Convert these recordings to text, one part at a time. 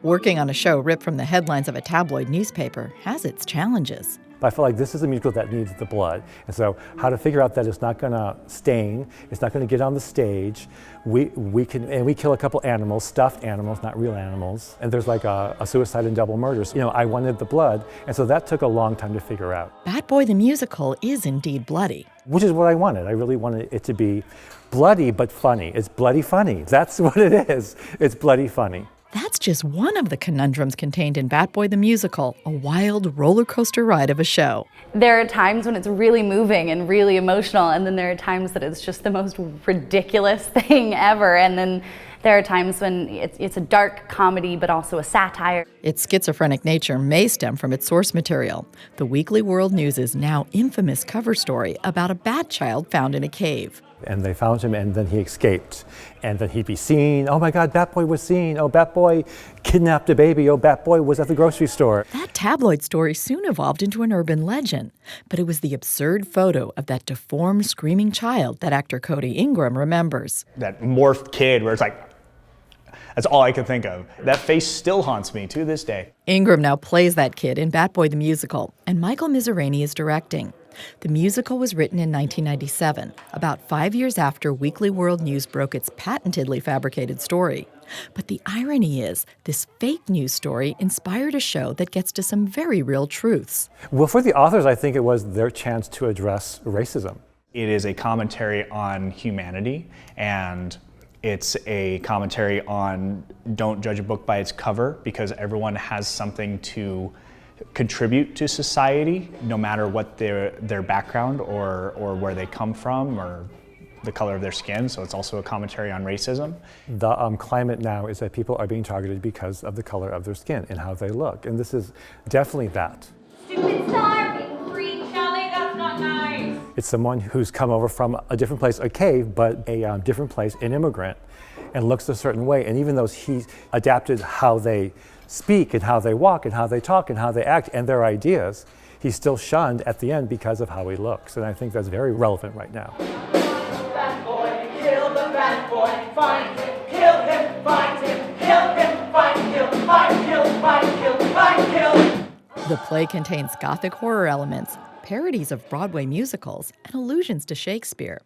Working on a show ripped from the headlines of a tabloid newspaper has its challenges. But I feel like this is a musical that needs the blood. And so how to figure out that it's not gonna stain, it's not gonna get on the stage. We kill a couple animals, stuffed animals, not real animals. And there's like a suicide and double murders. You know, I wanted the blood. And so that took a long time to figure out. Bat Boy the Musical is indeed bloody. Which is what I wanted. I really wanted it to be bloody but funny. It's bloody funny. That's what it is. It's bloody funny. That's just one of the conundrums contained in Bat Boy the Musical, a wild roller coaster ride of a show. There are times when it's really moving and really emotional, and then there are times that it's just the most ridiculous thing ever, and then there are times when it's a dark comedy but also a satire. Its schizophrenic nature may stem from its source material, the Weekly World News' now infamous cover story about a bat child found in a cave. And they found him, and then he escaped. And then he'd be seen. Oh my God, Bat Boy was seen. Oh, Bat Boy kidnapped a baby. Oh, Bat Boy was at the grocery store. That tabloid story soon evolved into an urban legend. But it was the absurd photo of that deformed, screaming child that actor Cody Ingram remembers. That morphed kid where it's like, that's all I could think of. That face still haunts me to this day. Ingram now plays that kid in Bat Boy the Musical, and Michael Miserani is directing. The musical was written in 1997, about 5 years after Weekly World News broke its patentedly fabricated story. But the irony is, this fake news story inspired a show that gets to some very real truths. Well, for the authors, I think it was their chance to address racism. It is a commentary on humanity, and it's a commentary on don't judge a book by its cover, because everyone has something to contribute to society, no matter what their background or where they come from or the color of their skin. So it's also a commentary on racism. The climate now is that people are being targeted because of the color of their skin and how they look. And this is definitely that. Stupid starving freak, Kelly, that's not nice. It's someone who's come over from a different place, a cave, but a different place, an immigrant, and looks a certain way. And even though he's adapted how they speak and how they walk and how they talk and how they act and their ideas, he's still shunned at the end because of how he looks. And I think that's very relevant right now. Bad boy, kill the bad boy, find him, kill him, find him, kill him, find, kill, find, kill, find, kill, find, kill. The play contains gothic horror elements, parodies of Broadway musicals, and allusions to Shakespeare.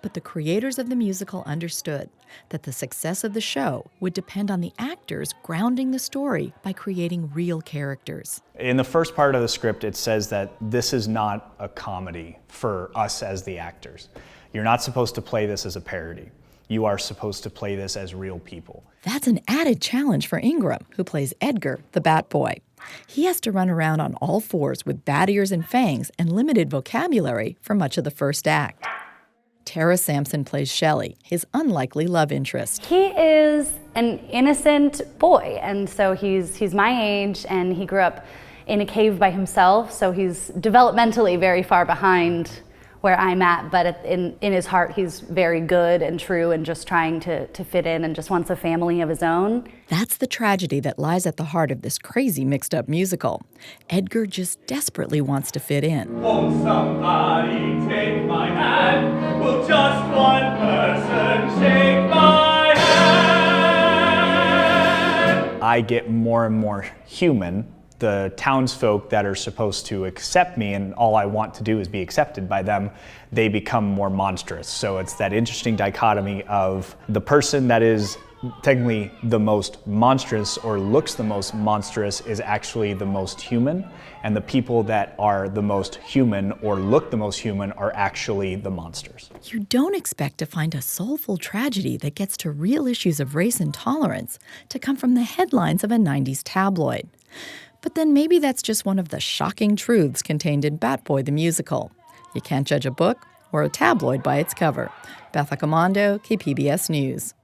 But the creators of the musical understood that the success of the show would depend on the actors grounding the story by creating real characters. In the first part of the script, it says that this is not a comedy for us as the actors. You're not supposed to play this as a parody. You are supposed to play this as real people. That's an added challenge for Ingram, who plays Edgar, the Bat Boy. He has to run around on all fours with bat ears and fangs and limited vocabulary for much of the first act. Tara Sampson plays Shelley, his unlikely love interest. He is an innocent boy, and so he's my age, and he grew up in a cave by himself, so he's developmentally very far behind where I'm at, but in his heart he's very good and true and just trying to fit in and just wants a family of his own. That's the tragedy that lies at the heart of this crazy mixed-up musical. Edgar just desperately wants to fit in. Won't somebody take my hand? Will just one person shake my hand? I get more and more human. The townsfolk that are supposed to accept me and all I want to do is be accepted by them, they become more monstrous. So it's that interesting dichotomy of the person that is technically the most monstrous or looks the most monstrous is actually the most human, and the people that are the most human or look the most human are actually the monsters. You don't expect to find a soulful tragedy that gets to real issues of race and tolerance to come from the headlines of a 90s tabloid. But then maybe that's just one of the shocking truths contained in Bat Boy the Musical. You can't judge a book or a tabloid by its cover. Beth Accomando, KPBS News.